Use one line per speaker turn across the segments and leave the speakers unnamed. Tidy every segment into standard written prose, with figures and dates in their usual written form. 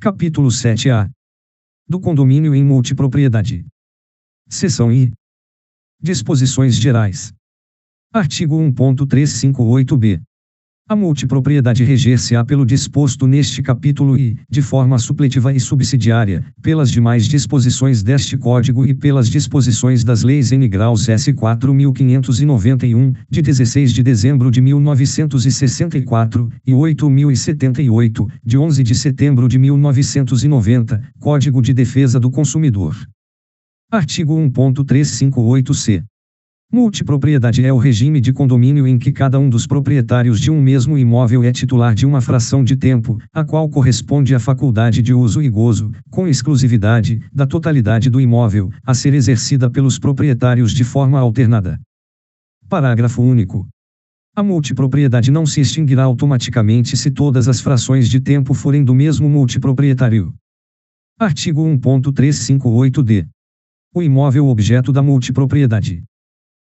Capítulo 7A. Do condomínio em multipropriedade. Seção I. Disposições gerais. Artigo 1.358-B. A multipropriedade reger-se-á pelo disposto neste capítulo e, de forma supletiva e subsidiária, pelas demais disposições deste Código e pelas disposições das leis N. Graus S. 4.591, de 16 de dezembro de 1964, e 8.078, de 11 de setembro de 1990, Código de Defesa do Consumidor. Artigo 1.358-C. Multipropriedade é o regime de condomínio em que cada um dos proprietários de um mesmo imóvel é titular de uma fração de tempo, a qual corresponde à faculdade de uso e gozo, com exclusividade, da totalidade do imóvel, a ser exercida pelos proprietários de forma alternada. Parágrafo único. A multipropriedade não se extinguirá automaticamente se todas as frações de tempo forem do mesmo multiproprietário. Artigo 1.358-D. O imóvel objeto da multipropriedade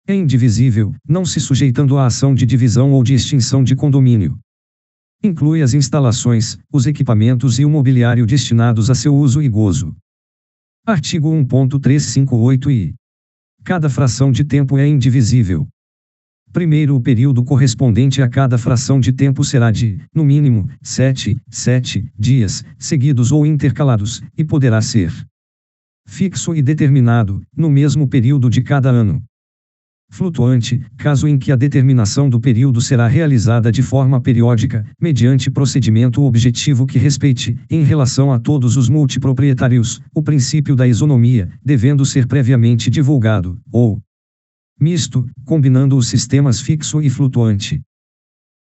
é indivisível, não se sujeitando à ação de divisão ou de extinção de condomínio. Inclui as instalações, os equipamentos e o mobiliário destinados a seu uso e gozo. Artigo 1.358-I. Cada fração de tempo é indivisível. Primeiro, o período correspondente a cada fração de tempo será de, no mínimo, 7 dias, seguidos ou intercalados, e poderá ser fixo e determinado, no mesmo período de cada ano. Flutuante, caso em que a determinação do período será realizada de forma periódica, mediante procedimento objetivo que respeite, em relação a todos os multiproprietários, o princípio da isonomia, devendo ser previamente divulgado, ou misto, combinando os sistemas fixo e flutuante.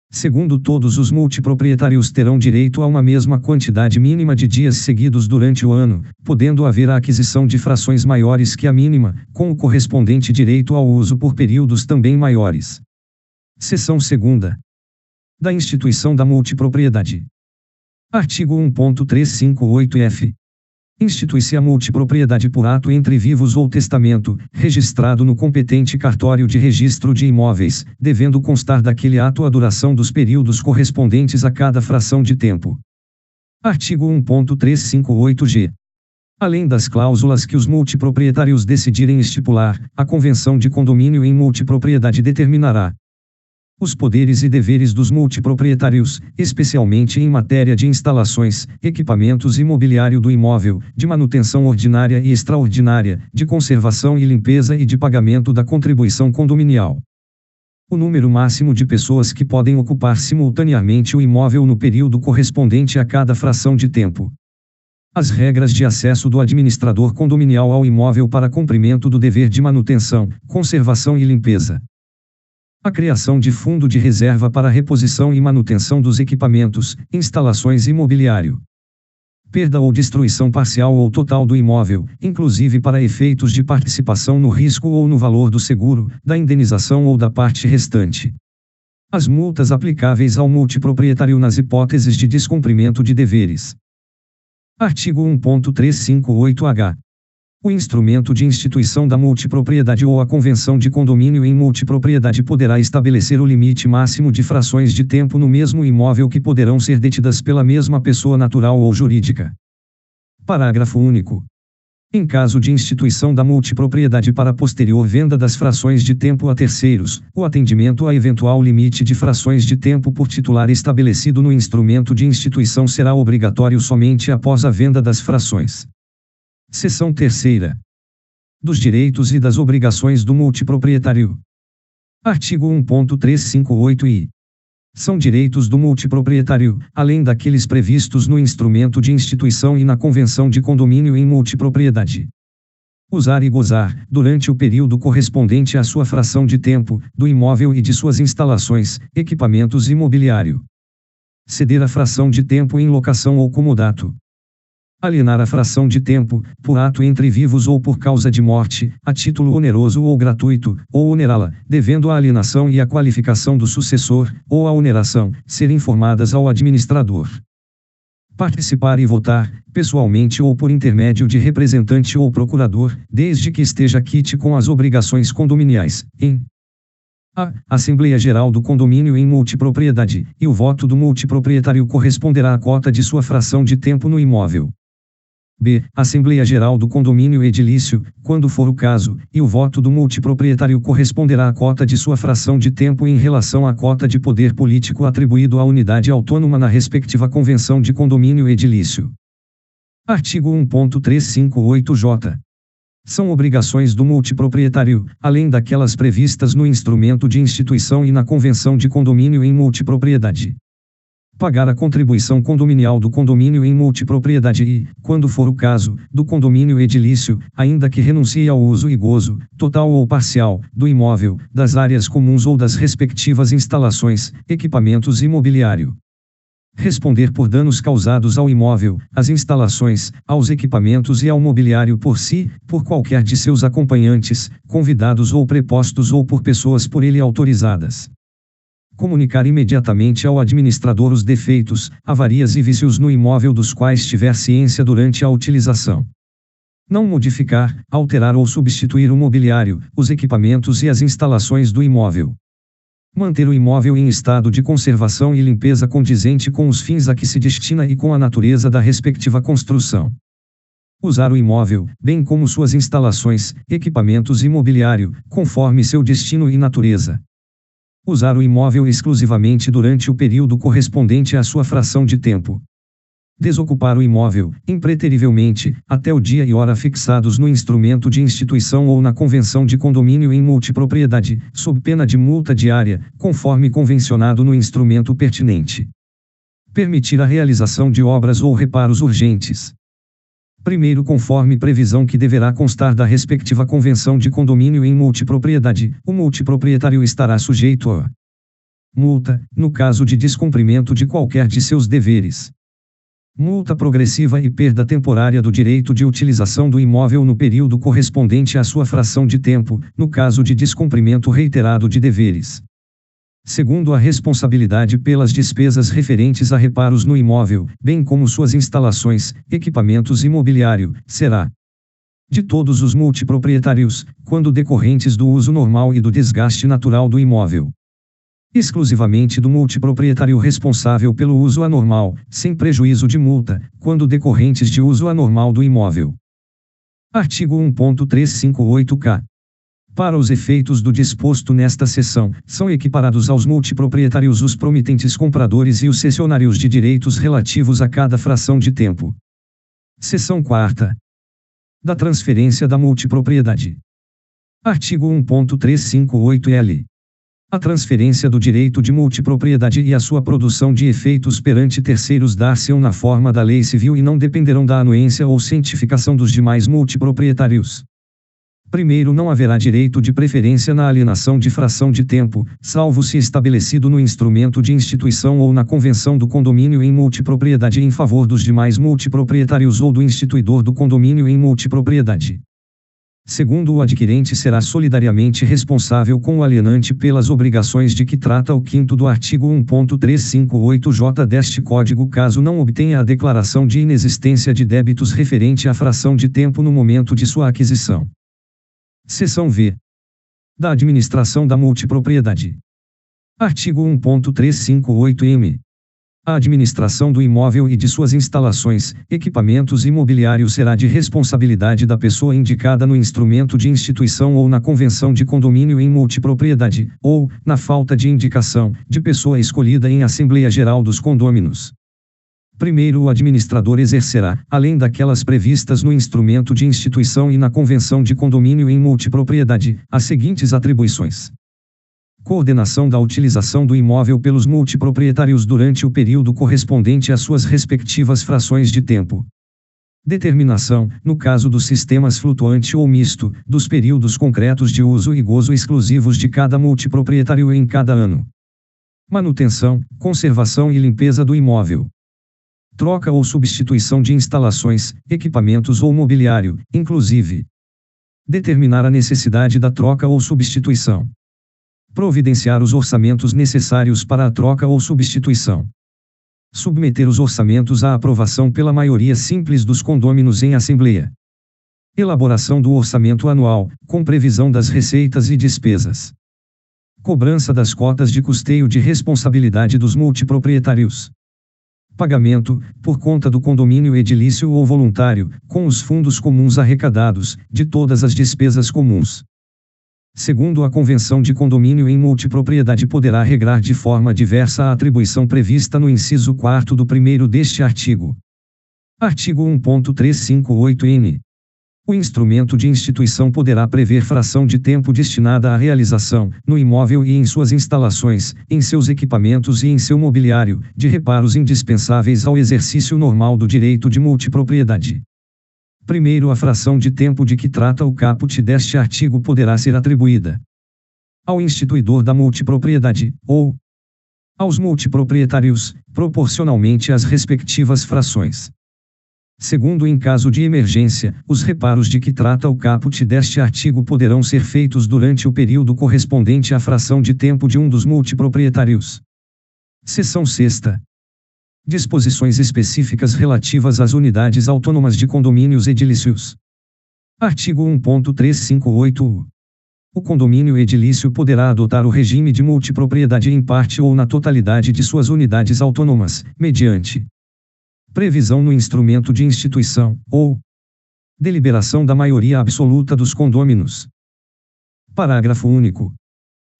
Segundo, todos os multiproprietários terão direito a uma mesma quantidade mínima de dias seguidos durante o ano, podendo haver a aquisição de frações maiores que a mínima, com o correspondente direito ao uso por períodos também maiores. Seção 2ª. Da instituição da multipropriedade. Artigo 1.358-F. Institui-se a multipropriedade por ato entre vivos ou testamento, registrado no competente cartório de registro de imóveis, devendo constar daquele ato a duração dos períodos correspondentes a cada fração de tempo. Artigo 1.358-G. Além das cláusulas que os multiproprietários decidirem estipular, a Convenção de Condomínio em Multipropriedade determinará os poderes e deveres dos multiproprietários, especialmente em matéria de instalações, equipamentos e mobiliário do imóvel, de manutenção ordinária e extraordinária, de conservação e limpeza e de pagamento da contribuição condominial. O número máximo de pessoas que podem ocupar simultaneamente o imóvel no período correspondente a cada fração de tempo. As regras de acesso do administrador condominial ao imóvel para cumprimento do dever de manutenção, conservação e limpeza. A criação de fundo de reserva para reposição e manutenção dos equipamentos, instalações e mobiliário. Perda ou destruição parcial ou total do imóvel, inclusive para efeitos de participação no risco ou no valor do seguro, da indenização ou da parte restante. As multas aplicáveis ao multiproprietário nas hipóteses de descumprimento de deveres. Artigo 1.358-H. O instrumento de instituição da multipropriedade ou a convenção de condomínio em multipropriedade poderá estabelecer o limite máximo de frações de tempo no mesmo imóvel que poderão ser detidas pela mesma pessoa natural ou jurídica. Parágrafo único. Em caso de instituição da multipropriedade para posterior venda das frações de tempo a terceiros, o atendimento a eventual limite de frações de tempo por titular estabelecido no instrumento de instituição será obrigatório somente após a venda das frações. Seção 3ª. Dos direitos e das obrigações do multiproprietário. Artigo 1.358-I. São direitos do multiproprietário, além daqueles previstos no instrumento de instituição e na convenção de condomínio em multipropriedade. Usar e gozar, durante o período correspondente à sua fração de tempo, do imóvel e de suas instalações, equipamentos e mobiliário. Ceder a fração de tempo em locação ou comodato. Alienar a fração de tempo, por ato entre vivos ou por causa de morte, a título oneroso ou gratuito, ou onerá-la, devendo a alienação e a qualificação do sucessor, ou a oneração, ser informadas ao administrador. Participar e votar, pessoalmente ou por intermédio de representante ou procurador, desde que esteja quite com as obrigações condominiais, em A Assembleia Geral do Condomínio em multipropriedade, e o voto do multiproprietário corresponderá à cota de sua fração de tempo no imóvel. B. Assembleia Geral do Condomínio Edilício, quando for o caso, e o voto do multiproprietário corresponderá à cota de sua fração de tempo em relação à cota de poder político atribuído à unidade autônoma na respectiva convenção de condomínio edilício. Artigo 1.358-J. São obrigações do multiproprietário, além daquelas previstas no instrumento de instituição e na convenção de condomínio em multipropriedade, pagar a contribuição condominial do condomínio em multipropriedade e, quando for o caso, do condomínio edilício, ainda que renuncie ao uso e gozo, total ou parcial, do imóvel, das áreas comuns ou das respectivas instalações, equipamentos e mobiliário. Responder por danos causados ao imóvel, às instalações, aos equipamentos e ao mobiliário por si, por qualquer de seus acompanhantes, convidados ou prepostos ou por pessoas por ele autorizadas. Comunicar imediatamente ao administrador os defeitos, avarias e vícios no imóvel dos quais tiver ciência durante a utilização. Não modificar, alterar ou substituir o mobiliário, os equipamentos e as instalações do imóvel. Manter o imóvel em estado de conservação e limpeza condizente com os fins a que se destina e com a natureza da respectiva construção. Usar o imóvel, bem como suas instalações, equipamentos e mobiliário, conforme seu destino e natureza. Usar o imóvel exclusivamente durante o período correspondente à sua fração de tempo. Desocupar o imóvel, impreterivelmente, até o dia e hora fixados no instrumento de instituição ou na convenção de condomínio em multipropriedade, sob pena de multa diária, conforme convencionado no instrumento pertinente. Permitir a realização de obras ou reparos urgentes. Primeiro, conforme previsão que deverá constar da respectiva convenção de condomínio em multipropriedade, o multiproprietário estará sujeito a multa, no caso de descumprimento de qualquer de seus deveres. Multa progressiva e perda temporária do direito de utilização do imóvel no período correspondente à sua fração de tempo, no caso de descumprimento reiterado de deveres. Segundo, a responsabilidade pelas despesas referentes a reparos no imóvel, bem como suas instalações, equipamentos e mobiliário, será de todos os multiproprietários, quando decorrentes do uso normal e do desgaste natural do imóvel. Exclusivamente do multiproprietário responsável pelo uso anormal, sem prejuízo de multa, quando decorrentes de uso anormal do imóvel. Artigo 1.358-K. Para os efeitos do disposto nesta seção, são equiparados aos multiproprietários os promitentes compradores e os cessionários de direitos relativos a cada fração de tempo. Seção 4ª. Da transferência da multipropriedade. Artigo 1.358-L. A transferência do direito de multipropriedade e a sua produção de efeitos perante terceiros dar-se-ão na forma da lei civil e não dependerão da anuência ou cientificação dos demais multiproprietários. Primeiro, não haverá direito de preferência na alienação de fração de tempo, salvo se estabelecido no instrumento de instituição ou na convenção do condomínio em multipropriedade em favor dos demais multiproprietários ou do instituidor do condomínio em multipropriedade. Segundo, o adquirente será solidariamente responsável com o alienante pelas obrigações de que trata o 5º do artigo 1.358-J deste Código, caso não obtenha a declaração de inexistência de débitos referente à fração de tempo no momento de sua aquisição. Seção V. Da administração da multipropriedade. Artigo 1.358-M. A administração do imóvel e de suas instalações, equipamentos e mobiliário será de responsabilidade da pessoa indicada no instrumento de instituição ou na convenção de condomínio em multipropriedade, ou, na falta de indicação, de pessoa escolhida em Assembleia Geral dos Condôminos. Primeiro, o administrador exercerá, além daquelas previstas no instrumento de instituição e na convenção de condomínio em multipropriedade, as seguintes atribuições: coordenação da utilização do imóvel pelos multiproprietários durante o período correspondente às suas respectivas frações de tempo. Determinação, no caso dos sistemas flutuante ou misto, dos períodos concretos de uso e gozo exclusivos de cada multiproprietário em cada ano. Manutenção, conservação e limpeza do imóvel. Troca ou substituição de instalações, equipamentos ou mobiliário, inclusive. Determinar a necessidade da troca ou substituição. Providenciar os orçamentos necessários para a troca ou substituição. Submeter os orçamentos à aprovação pela maioria simples dos condôminos em assembleia. Elaboração do orçamento anual, com previsão das receitas e despesas. Cobrança das cotas de custeio de responsabilidade dos multiproprietários. Pagamento, por conta do condomínio edilício ou voluntário, com os fundos comuns arrecadados, de todas as despesas comuns. Segundo a Convenção de Condomínio em Multipropriedade poderá regrar de forma diversa a atribuição prevista no inciso 4º do 1º deste artigo. Artigo 1.358-N. O instrumento de instituição poderá prever fração de tempo destinada à realização, no imóvel e em suas instalações, em seus equipamentos e em seu mobiliário, de reparos indispensáveis ao exercício normal do direito de multipropriedade. Primeiro, a fração de tempo de que trata o caput deste artigo poderá ser atribuída ao instituidor da multipropriedade, ou aos multiproprietários, proporcionalmente às respectivas frações. Segundo, em caso de emergência, os reparos de que trata o caput deste artigo poderão ser feitos durante o período correspondente à fração de tempo de um dos multiproprietários. Seção 6ª. Disposições específicas relativas às unidades autônomas de condomínios edilícios. Artigo 1.358-U. O condomínio edilício poderá adotar o regime de multipropriedade em parte ou na totalidade de suas unidades autônomas, mediante previsão no instrumento de instituição, ou deliberação da maioria absoluta dos condôminos. Parágrafo único.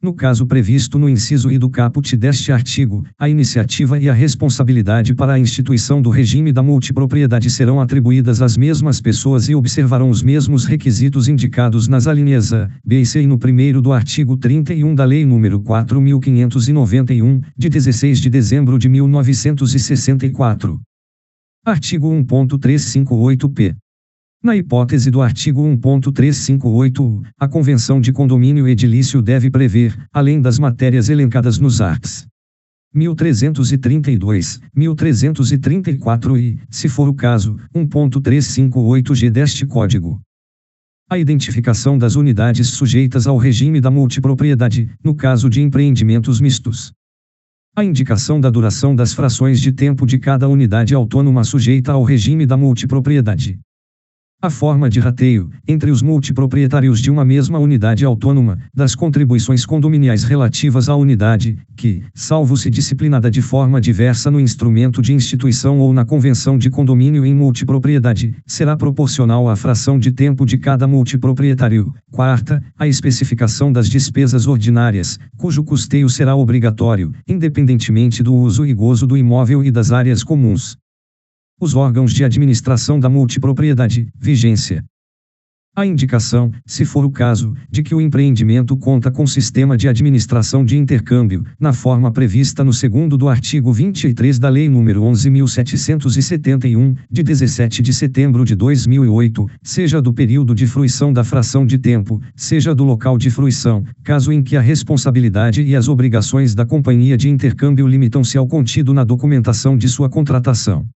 No caso previsto no inciso I do caput deste artigo, a iniciativa e a responsabilidade para a instituição do regime da multipropriedade serão atribuídas às mesmas pessoas e observarão os mesmos requisitos indicados nas alíneas A, B e C e no primeiro do artigo 31 da Lei nº 4.591, de 16 de dezembro de 1964. Artigo 1.358-P. Na hipótese do artigo 1.358-U, a Convenção de Condomínio Edilício deve prever, além das matérias elencadas nos arts. 1332, 1334 e, se for o caso, 1.358-G deste Código. A identificação das unidades sujeitas ao regime da multipropriedade, no caso de empreendimentos mistos. A indicação da duração das frações de tempo de cada unidade autônoma sujeita ao regime da multipropriedade. A forma de rateio, entre os multiproprietários de uma mesma unidade autônoma, das contribuições condominiais relativas à unidade, que, salvo se disciplinada de forma diversa no instrumento de instituição ou na convenção de condomínio em multipropriedade, será proporcional à fração de tempo de cada multiproprietário. Quarta, a especificação das despesas ordinárias, cujo custeio será obrigatório, independentemente do uso e gozo do imóvel e das áreas comuns. Os órgãos de administração da multipropriedade, vigência. A indicação, se for o caso, de que o empreendimento conta com sistema de administração de intercâmbio, na forma prevista no 2º do artigo 23 da Lei nº 11.771, de 17 de setembro de 2008, seja do período de fruição da fração de tempo, seja do local de fruição, caso em que a responsabilidade e as obrigações da companhia de intercâmbio limitam-se ao contido na documentação de sua contratação.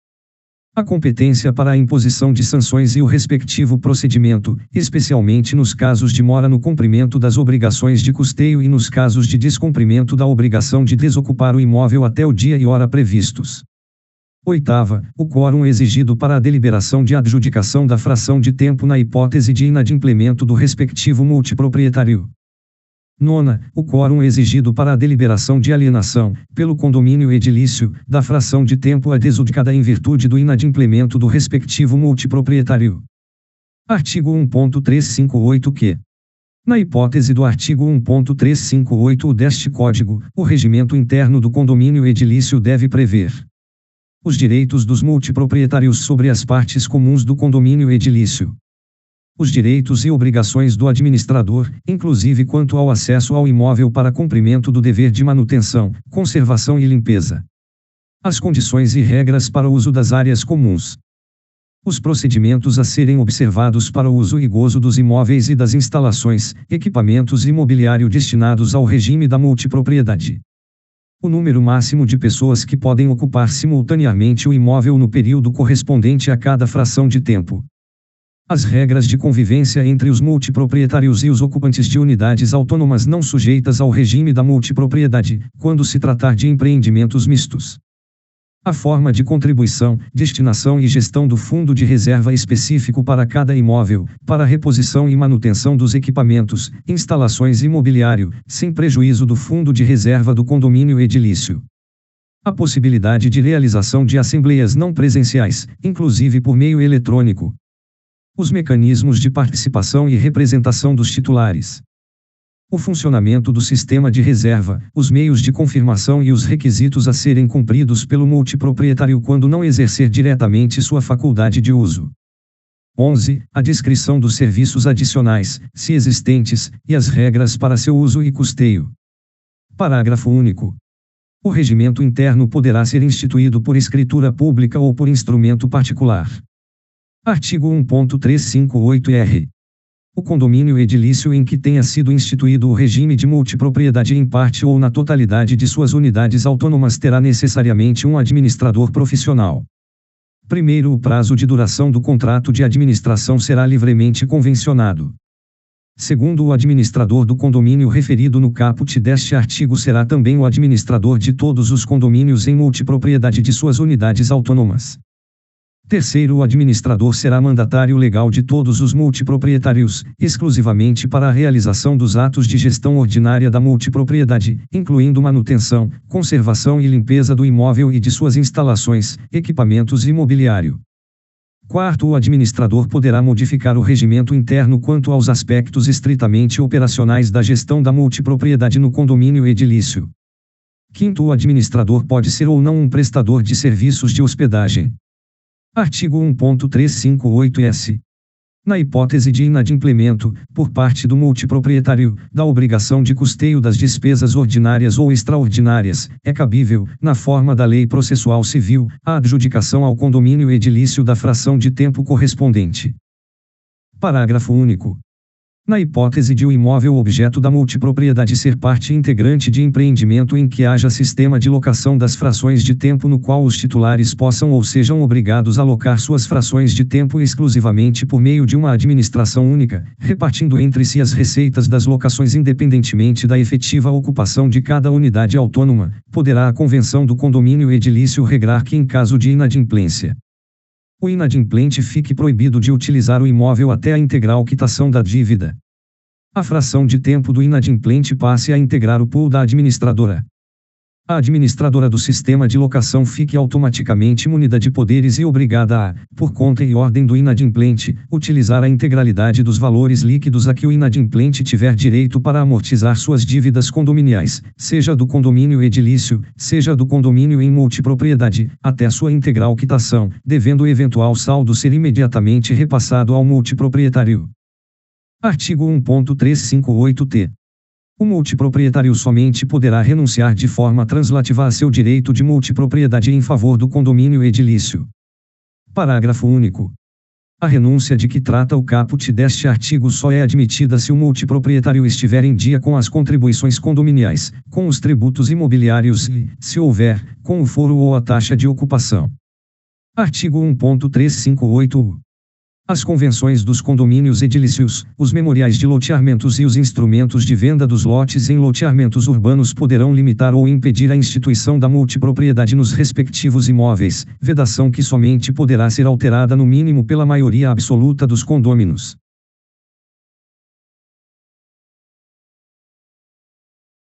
A competência para a imposição de sanções e o respectivo procedimento, especialmente nos casos de mora no cumprimento das obrigações de custeio e nos casos de descumprimento da obrigação de desocupar o imóvel até o dia e hora previstos. Oitava, o quórum exigido para a deliberação de adjudicação da fração de tempo na hipótese de inadimplemento do respectivo multiproprietário. Nona, o quórum exigido para a deliberação de alienação, pelo condomínio edilício, da fração de tempo adjudicada em virtude do inadimplemento do respectivo multiproprietário. Artigo 1.358-Q. Na hipótese do artigo 1.358 deste Código, o regimento interno do condomínio edilício deve prever os direitos dos multiproprietários sobre as partes comuns do condomínio edilício. Os direitos e obrigações do administrador, inclusive quanto ao acesso ao imóvel para cumprimento do dever de manutenção, conservação e limpeza. As condições e regras para o uso das áreas comuns. Os procedimentos a serem observados para o uso e gozo dos imóveis e das instalações, equipamentos e mobiliário destinados ao regime da multipropriedade. O número máximo de pessoas que podem ocupar simultaneamente o imóvel no período correspondente a cada fração de tempo. As regras de convivência entre os multiproprietários e os ocupantes de unidades autônomas não sujeitas ao regime da multipropriedade, quando se tratar de empreendimentos mistos. A forma de contribuição, destinação e gestão do fundo de reserva específico para cada imóvel, para reposição e manutenção dos equipamentos, instalações e mobiliário, sem prejuízo do fundo de reserva do condomínio edilício. A possibilidade de realização de assembleias não presenciais, inclusive por meio eletrônico. Os mecanismos de participação e representação dos titulares. O funcionamento do sistema de reserva, os meios de confirmação e os requisitos a serem cumpridos pelo multiproprietário quando não exercer diretamente sua faculdade de uso. 11. A descrição dos serviços adicionais, se existentes, e as regras para seu uso e custeio. Parágrafo único. O regimento interno poderá ser instituído por escritura pública ou por instrumento particular. Artigo 1.358-R. O condomínio edilício em que tenha sido instituído o regime de multipropriedade em parte ou na totalidade de suas unidades autônomas terá necessariamente um administrador profissional. Primeiro, o prazo de duração do contrato de administração será livremente convencionado. Segundo, o administrador do condomínio referido no caput deste artigo será também o administrador de todos os condomínios em multipropriedade de suas unidades autônomas. Terceiro, o administrador será mandatário legal de todos os multiproprietários, exclusivamente para a realização dos atos de gestão ordinária da multipropriedade, incluindo manutenção, conservação e limpeza do imóvel e de suas instalações, equipamentos e mobiliário. Quarto, o administrador poderá modificar o regimento interno quanto aos aspectos estritamente operacionais da gestão da multipropriedade no condomínio edilício. Quinto, o administrador pode ser ou não um prestador de serviços de hospedagem. Artigo 1.358-S. Na hipótese de inadimplemento, por parte do multiproprietário, da obrigação de custeio das despesas ordinárias ou extraordinárias, é cabível, na forma da lei processual civil, a adjudicação ao condomínio edilício da fração de tempo correspondente. Parágrafo único. Na hipótese de o imóvel objeto da multipropriedade ser parte integrante de empreendimento em que haja sistema de locação das frações de tempo no qual os titulares possam ou sejam obrigados a alocar suas frações de tempo exclusivamente por meio de uma administração única, repartindo entre si as receitas das locações independentemente da efetiva ocupação de cada unidade autônoma, poderá a convenção do condomínio edilício regrar que em caso de inadimplência, o inadimplente fique proibido de utilizar o imóvel até a integral quitação da dívida. A fração de tempo do inadimplente passe a integrar o pool da administradora. A administradora do sistema de locação fique automaticamente munida de poderes e obrigada a, por conta e ordem do inadimplente, utilizar a integralidade dos valores líquidos a que o inadimplente tiver direito para amortizar suas dívidas condominiais, seja do condomínio edilício, seja do condomínio em multipropriedade, até sua integral quitação, devendo o eventual saldo ser imediatamente repassado ao multiproprietário. Artigo 1.358-T. O multiproprietário somente poderá renunciar de forma translativa a seu direito de multipropriedade em favor do condomínio edilício. Parágrafo único. A renúncia de que trata o caput deste artigo só é admitida se o multiproprietário estiver em dia com as contribuições condominiais, com os tributos imobiliários e, se houver, com o foro ou a taxa de ocupação. Artigo 1.358-U. As convenções dos condomínios edilícios, os memoriais de loteamentos e os instrumentos de venda dos lotes em loteamentos urbanos poderão limitar ou impedir a instituição da multipropriedade nos respectivos imóveis, vedação que somente poderá ser alterada no mínimo pela maioria absoluta dos condôminos.